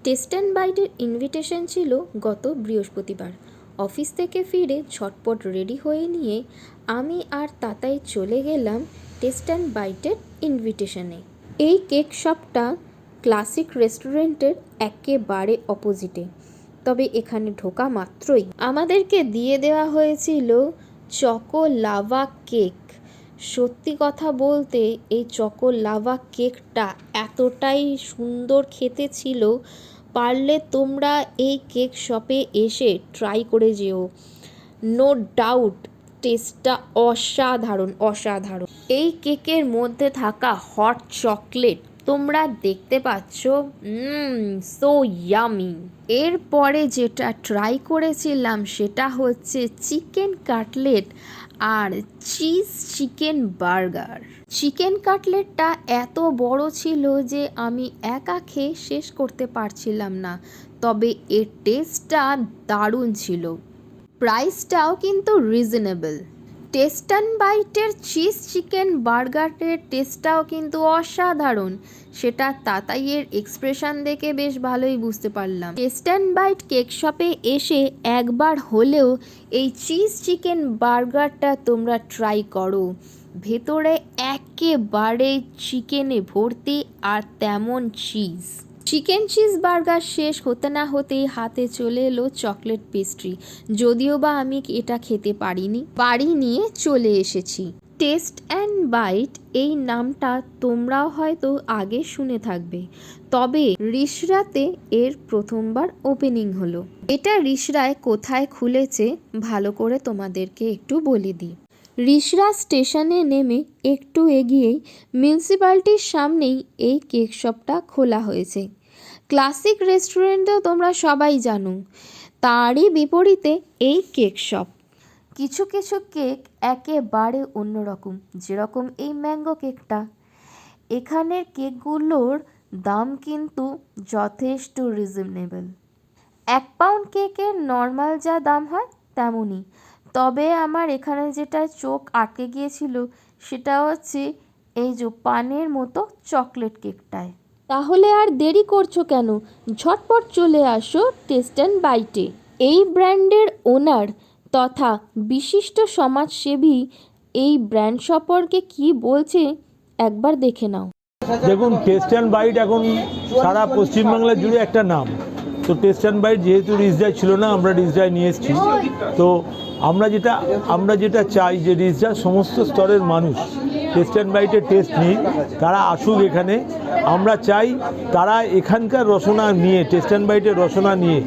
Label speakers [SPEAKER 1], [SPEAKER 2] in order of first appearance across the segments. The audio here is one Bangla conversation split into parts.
[SPEAKER 1] টেস্ট অ্যান্ড বাইটের ইনভিটেশন ছিল গত বৃহস্পতিবার। অফিস থেকে ফিরে ঝটপট রেডি হয়ে নিয়ে আমি আর তাতাই চলে গেলাম টেস্ট অ্যান্ড বাইটের ইনভিটেশনে। এই কেক শপটা ক্লাসিক রেস্টুরেন্টের একেবারে অপোজিটে। তবে এখানে ঢোকা মাত্রই আমাদেরকে দিয়ে দেওয়া হয়েছিল চকো লাভা কেক। সত্যি কথা বলতে এই চকো লাভা কেকটা এতটাই সুন্দর খেতে ছিল, পারলে তোমরা এই কেক শপে এসে ট্রাই করে যেও। নো ডাউট টেস্টটা অসাধারণ অসাধারণ। এই কেকের মধ্যে থাকা হট চকলেট তোমরা দেখতে পাচ্ছ, সো ইয়ামি। এরপরে যেটা ট্রাই করেছিলাম সেটা হচ্ছে চিকেন কাটলেট আর চিজ চিকেন বার্গার। চিকেন কাটলেটটা এত বড় ছিল যে আমি একা খেয়ে শেষ করতে পারছিলাম না, তবে এর টেস্টটা দারুণ ছিল। প্রাইসটাও কিন্তু রিজনেবল। টেস্ট অ্যান্ড বাইটের চিজ চিকেন বার্গারের টেস্টটাও কিন্তু অসাধারণ, সেটা তাতাইয়ের এক্সপ্রেশন দেখে বেশ ভালোই বুঝতে পারলাম। টেস্ট অ্যান্ড বাইট কেক শপে এসে একবার হলেও এই চিজ চিকেন বার্গারটা তোমরা ট্রাই করো। ভেতরে একেবারে চিকেনে ভর্তি আর তেমন চিজ। চিকেন চিজ বার্গার শেষ হতে না হতেই হাতে চলে এলো চকলেট পেস্ট্রি। যদিও বা আমি এটা খেতে পারিনি, বাড়ি নিয়ে চলে এসেছি। টেস্ট অ্যান্ড বাইট এই নামটা তোমরাও হয়তো আগে শুনে থাকবে, তবে রিষড়াতে এর প্রথমবার ওপেনিং হলো। এটা রিষড়ায় কোথায় খুলেছে ভালো করে তোমাদেরকে একটু বলে দিই। রিষড়া স্টেশনে নেমে একটু এগিয়েই মিউনিসিপ্যালিটির সামনেই এই কেক শপটা খোলা হয়েছে। ক্লাসিক রেস্টুরেন্টও তোমরা সবাই জানো, তারই বিপরীতে এই কেক শপ। কিছু কিছু কেক একেবারে অন্যরকম, যেরকম এই ম্যাঙ্গো কেকটা। এখানের কেকগুলোর দাম কিন্তু যথেষ্ট রিজনেবল। 1 পাউন্ড কেকের নর্মাল যা দাম হয় তেমনই। তবে আমার এখানে যেটা চোখ আটকে গিয়েছিল সেটা হচ্ছে এই যে পানের মতো চকলেট কেকটায়। তাহলে আর দেরি করছো কেন, ঝটপট চলে আসো টেস্ট অ্যান্ড বাইটে। এই ব্র্যান্ডের ওনার তথা বিশিষ্ট সমাজসেবী এই ব্র্যান্ড সম্পর্কে কি বলছে একবার দেখে নাও।
[SPEAKER 2] দেখুন, টেস্ট অ্যান্ড বাইট এখন সারা পশ্চিমবাংলা জুড়ে একটা নাম। তো টেস্ট অ্যান্ড বাইট যেহেতু রিষড়ায় ছিল না, আমরা রিষড়ায় নিয়ে এসেছি। তো আমরা যেটা চাই যে রিষড়ার সমস্ত স্তরের মানুষ টেস্ট অ্যান্ড বাইটের টেস্ট নিই, তারা আসুক এখানে। আমরা চাই তারা এখানকার রসনা নিয়ে, টেস্ট অ্যান্ড বাইটের রসনা নিয়ে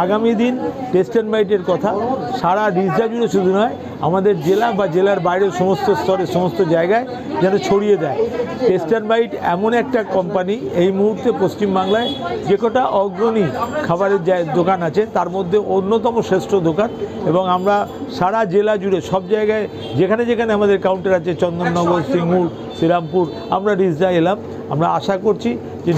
[SPEAKER 2] আগামী দিন টেস্ট অ্যান্ড বাইটের কথা সারা রিষড়া জুড়ে শুধু নয়, আমাদের জেলা বা জেলার বাইরের সমস্ত স্তরে সমস্ত জায়গায় যেন ছড়িয়ে দেয়। টেস্ট অ্যান্ড বাইট এমন একটা কোম্পানি, এই মুহূর্তে পশ্চিমবাংলায় যে কটা অগ্রণী খাবারের দোকান আছে তার মধ্যে অন্যতম শ্রেষ্ঠ দোকান। এবং আমরা সারা জেলা জুড়ে সব জায়গায় যেখানে যেখানে আমাদের কাউন্টার আছে, চন্দননগর, সিঙ্গুর, শ্রীরামপুর, আমরা রিষড়ায় এলাম। আমরা আশা করছি যে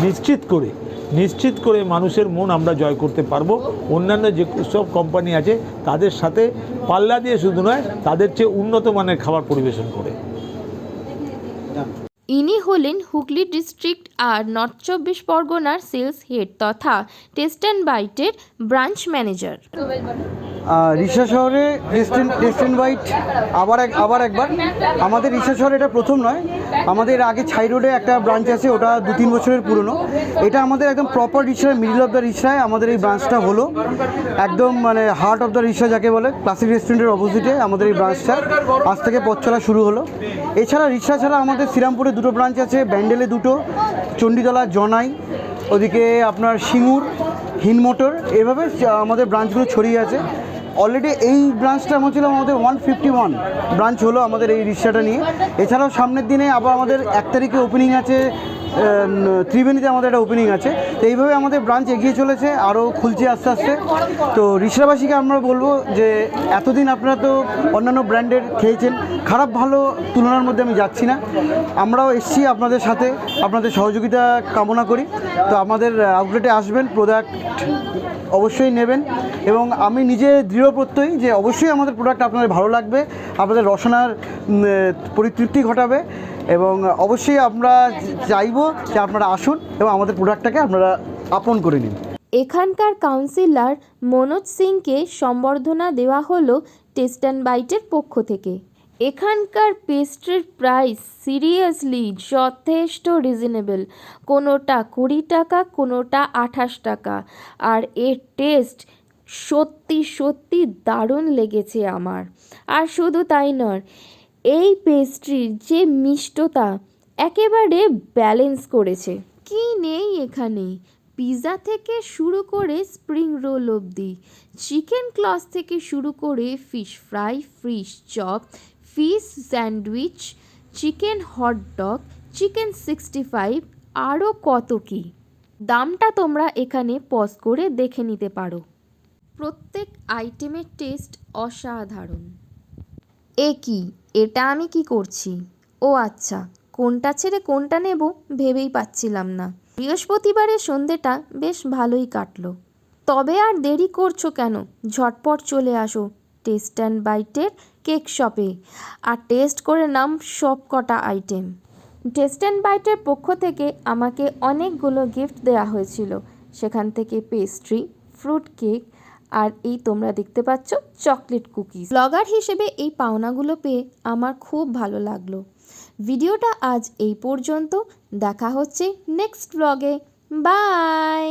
[SPEAKER 2] নিশ্চিত করে মানুষের মন আমরা জয় করতে পারবো। অন্যান্য যে সব কোম্পানি আছে তাদের সাথে পাল্লা দিয়ে শুধু নয়, তাদের চেয়ে উন্নত মানের খাবার পরিবেশন করে।
[SPEAKER 1] ইনি হলেন হুগলি ডিস্ট্রিক্ট আর নর্থ 24 পরগনার সেলস হেড তথা টেস্ট অ্যান্ড বাইটের ব্রাঞ্চ ম্যানেজার।
[SPEAKER 3] রিষড়া শহরে টেস্ট অ্যান্ড বাইট আবার একবার। আমাদের রিষড়া শহরে এটা প্রথম নয়, আমাদের আগে ছাই রোডে একটা ব্রাঞ্চ আছে, ওটা 2-3 বছরের পুরনো। এটা আমাদের একদম proper Rishra, middle of the রিষড়ায় আমাদের এই ব্রাঞ্চটা হলো। একদম মানে হার্ট অফ দ্য রিষড়া যাকে বলে, ক্লাসিক রেস্টুরেন্টের অপোজিটে আমাদের এই ব্রাঞ্চটা। আজ থেকে পথ চলা শুরু হলো। এছাড়া রিষড়া ছাড়া আমাদের শ্রীরামপুরে 2টো ব্রাঞ্চ আছে, ব্যান্ডেলে 2টো, চণ্ডীতলা, জনাই, ওদিকে আপনার সিঙ্গুর, হিনমোটর, এভাবে আমাদের ব্রাঞ্চগুলো ছড়িয়ে আছে। অলরেডি এই ব্রাঞ্চটা হচ্ছিল আমাদের 151 ব্রাঞ্চ হলো আমাদের এই রিক্সাটা নিয়ে। এছাড়াও সামনের দিনে আবার আমাদের 1 তারিখে ওপেনিং আছে, ত্রিবেণীতে আমাদের একটা ওপেনিং আছে। তো এইভাবে আমাদের ব্রাঞ্চ এগিয়ে চলেছে, আরও খুলছে আস্তে আস্তে। তো রিষড়াবাসীকে আমরা বলবো যে এতদিন আপনারা তো অন্যান্য ব্র্যান্ডের খেয়েছেন, খারাপ ভালো তুলনার মধ্যে আমি যাচ্ছি না। আমরাও এসছি আপনাদের সাথে, আপনাদের সহযোগিতা কামনা করি। তো আমাদের আউটলেটে আসবেন, প্রোডাক্ট অবশ্যই নেবেন। এবং আমি নিজে দৃঢ় প্রত্যয়ী যে অবশ্যই আমাদের প্রোডাক্ট আপনাদের ভালো লাগবে, আপনাদের রসনার পরিতৃপ্তি ঘটাবে। এবং অবশ্যই আমরা চাইবো যে আপনারা আসুন এবং আমাদের প্রোডাক্টটাকে আপনারা আপন করে নিন।
[SPEAKER 1] এখানকার কাউন্সিলর মনোজ সিংকে সম্বর্ধনা দেওয়া হলো টেস্ট অ্যান্ড বাইটের পক্ষ থেকে। এখানকার পেস্ট্রির প্রাইস সিরিয়াসলি যথেষ্ট রিজনেবল, কোনোটা 20 টাকা, কোনোটা 28 টাকা। আর এর টেস্ট সত্যি সত্যি দারুণ লেগেছে আমার। আর শুধু তাই নয়, এই পেস্ট্রির যে মিষ্টতা একেবারে ব্যালেন্স করেছে। কি নেই এখানে, পিৎজা থেকে শুরু করে স্প্রিং রোল অবধি, চিকেন ক্লস থেকে শুরু করে fish fry, fish chop, fish sandwich, chicken hot dog, chicken 65, আরও কত কি। দামটা তোমরা এখানে পজ করে দেখে নিতে পারো। প্রত্যেক আইটেমের টেস্ট অসাধারণ। এ কি, এটা আমি কি করছি? ও আচ্ছা, কোনটা ছেড়ে কোনটা নেব ভেবেই পাচ্ছিলাম না। বৃহস্পতিবারের সন্ধেটা বেশ ভালোই কাটলো। তবে আর দেরি করছো কেন, ঝটপট চলে আসো টেস্ট অ্যান্ড বাইটের কেক শপে আর টেস্ট করে নাম সব কটা আইটেম। টেস্ট অ্যান্ড বাইটের পক্ষ থেকে আমাকে অনেকগুলো গিফট দেওয়া হয়েছিল, সেখান থেকে পেস্ট্রি, ফ্রুট কেক, আর এই তোমরা দেখতে পাচ্ছ চকলেট কুকিজ। ব্লগার হিসেবে এই পাওনাগুলো পেয়ে আমার খুব ভালো লাগলো। ভিডিওটা আজ এই পর্যন্ত, দেখা হচ্ছে নেক্সট ব্লগে। বাই।